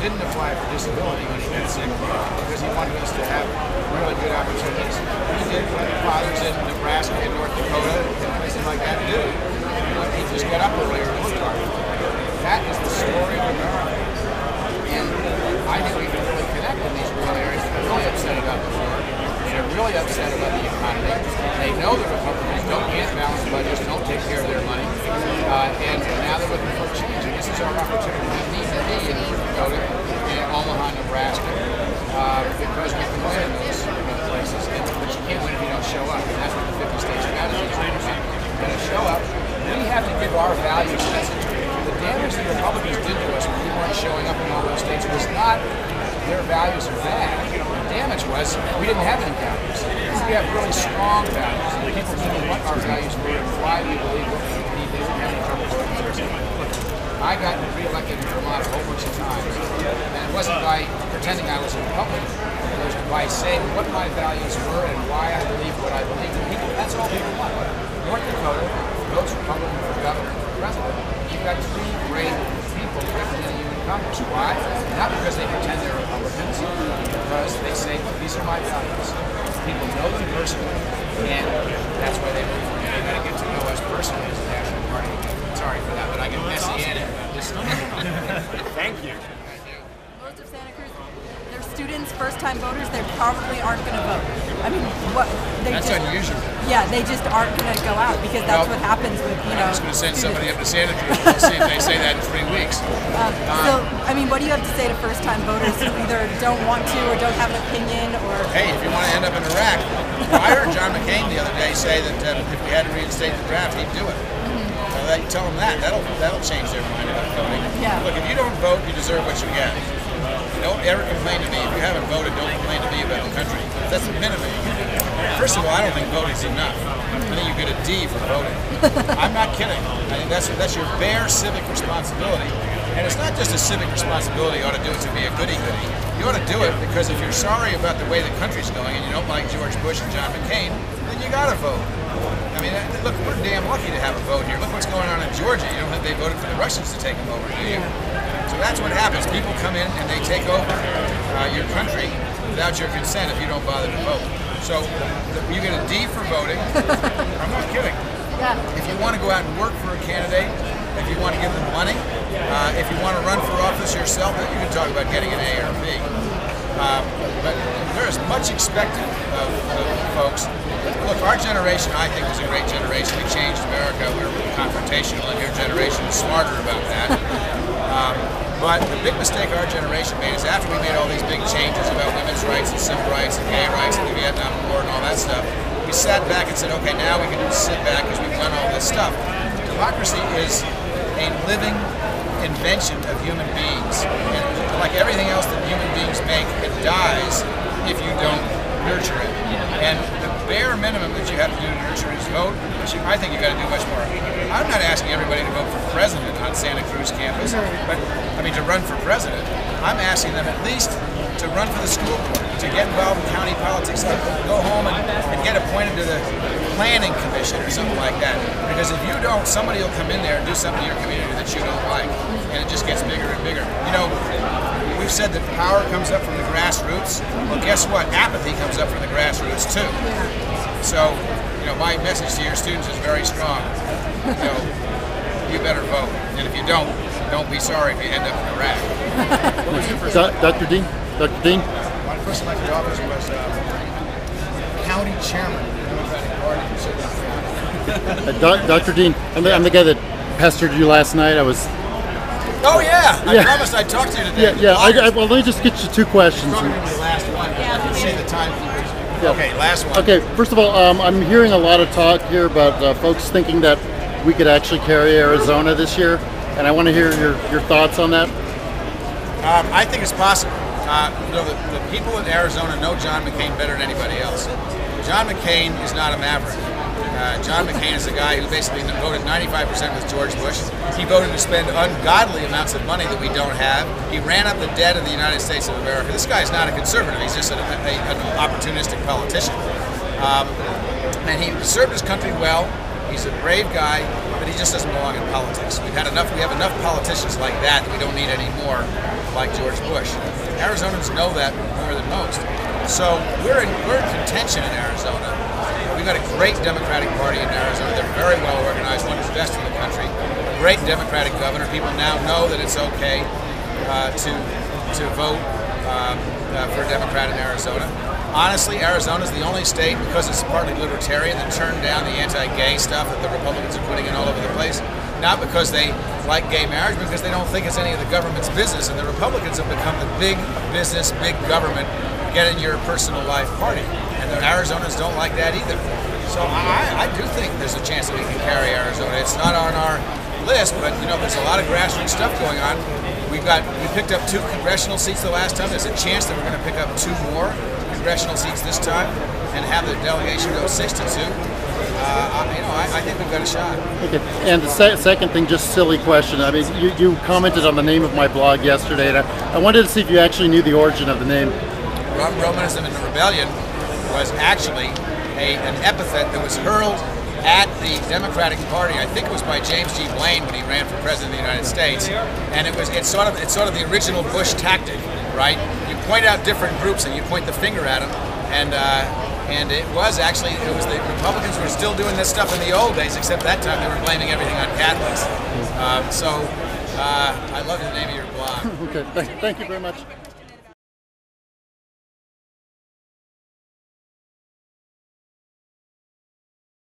didn't apply for disability when he got sick because he wanted us to have really good opportunities. He did what fathers in Nebraska and North Dakota and places like that do. He just got up earlier and worked hard. That is the story of America. And I think we can really connect in these rural areas that are really upset about the war. They're really upset about the economy. They know the Republicans can't balance budgets, don't take care of their money, and now they're looking for a change. And this is our opportunity. We need to be in North Dakota, in Omaha, Nebraska, because we can win in those places. But you can't win if you don't show up, and that's what the 50-state strategy is all about. You're going to show up. We have to give our values message. The damage the Republicans did to us when we weren't showing up in all those states was not their values are bad. The damage was we didn't have any values. We have really strong values. And people knew what our values were and why we believe what we need to accomplish. I got re-elected in Vermont a whole bunch of times. And it wasn't by pretending I was a Republican. It was by saying what my values were and why I believe what I believe. And people, that's all people want. North Dakota votes Republican for governor and for president. You've got three great people representing you in Congress. Why? Not because they pretend they're Republicans, because they say, look, these are my values. People know them personally, and that's why they vote for me. They've got to get to know us personally as a national party. Sorry for that, but I get messianic about this. Thank you. Most of Santa Cruz, they're students, first-time voters. They probably aren't going to vote. I mean, that's unusual. Yeah, they just aren't going to go out because that's what happens with, you know. I'm just going to send somebody up to Santa Cruz. We'll see if they say that in 3 weeks. So, I mean, what do you have to say to first-time voters who either don't want to or don't have an opinion or? Hey, if you want to end up in Iraq, I heard John McCain the other day say that if we had to reinstate the draft, he'd do it. You tell them that. That'll change their mind about voting. Yeah. Look, if you don't vote, you deserve what you get. Don't ever complain to me. If you haven't voted, don't complain to me about the country. That's the minimum. First of all, I don't think voting's enough. I think you get a D for voting. I'm not kidding. I think that's your bare civic responsibility. And it's not just a civic responsibility you ought to do it to be a goody-goody. You ought to do it because if you're sorry about the way the country's going and you don't like George Bush and John McCain, then you got to vote. I mean, look, we're damn lucky to have a vote here. Look what's going on in Georgia. You don't think they voted for the Russians to take them over, do you? So that's what happens. People come in and they take over your country without your consent if you don't bother to vote. So you get a D for voting. I'm not kidding. Yeah. If you want to go out and work for a candidate, if you want to give them money, if you want to run for office yourself, then you can talk about getting an A or a B. But there is much expected of folks. Look, our generation, I think, was a great generation. We changed America. We were confrontational, and your generation is smarter about that. But the big mistake our generation made is after we made all these big changes about women's rights and civil rights and gay rights and the Vietnam War and all that stuff, we sat back and said, okay, now we can just sit back because we've done all this stuff. Democracy is a living invention of human beings. And like everything else that human beings make, it dies if you don't nurture it. And the bare minimum that you have to do to nurture is vote. I think you've got to do much more. I'm not asking everybody to vote for president on Santa Cruz campus, but I mean to run for president. I'm asking them at least to run for the school board, to get involved in county politics, to go home and get appointed to the planning commission or something like that. Because if you don't, somebody will come in there and do something in your community that you don't like, and it just gets bigger and bigger. You know, we've said that power comes up from the grassroots. Well, guess what? Apathy comes up from the grassroots too. So, you know, my message to your students is very strong. You know, you better vote, and if you don't be sorry if you end up in Iraq. What was your first Dr. Dean? Dr. Dean? My first elected office was county chairman of the Democratic Party. Dr. Dean, I'm the guy that pestered you last night. I was. Oh yeah, I promised I'd talk to you today. Well, let me just get you two questions. Probably gonna be the last one. I can see the timekeepers. Yeah. Okay, last one. Okay, first of all, I'm hearing a lot of talk here about folks thinking that we could actually carry Arizona this year, and I want to hear your thoughts on that. I think it's possible. You know, the people in Arizona know John McCain better than anybody else. John McCain is not a maverick. John McCain is a guy who basically voted 95% with George Bush. He voted to spend ungodly amounts of money that we don't have. He ran up the debt of the United States of America. This guy is not a conservative. He's just an opportunistic politician. And he served his country well. He's a brave guy, but he just doesn't belong in politics. We have enough politicians like that we don't need any more like George Bush. Arizonans know that more than most. So we're in contention in Arizona. We've got a great Democratic Party in Arizona. They're very well organized, one of the best in the country. A great Democratic governor. People now know that it's okay to vote for a Democrat in Arizona. Honestly, Arizona is the only state, because it's partly libertarian, that turned down the anti-gay stuff that the Republicans are putting in all over the place. Not because they like gay marriage, because they don't think it's any of the government's business. And the Republicans have become the big business, big government, get in your personal life party. And the Arizonans don't like that either. So I do think there's a chance that we can carry Arizona. It's not on our list, but there's a lot of grassroots stuff going on. We picked up 2 congressional seats the last time. There's a chance that we're going to pick up 2 more congressional seats this time and have the delegation go 6-2. I think we've got a shot. Okay. And the second thing, just silly question. I mean, you commented on the name of my blog yesterday, and I wanted to see if you actually knew the origin of the name. Romanism in the Rebellion was actually an epithet that was hurled at the Democratic Party. I think it was by James G. Blaine when he ran for president of the United States, and it's sort of the original Bush tactic, right? You point out different groups and you point the finger at them, and it was the Republicans were still doing this stuff in the old days, except that time they were blaming everything on Catholics. I love the name of your blog. Okay, thank you very much.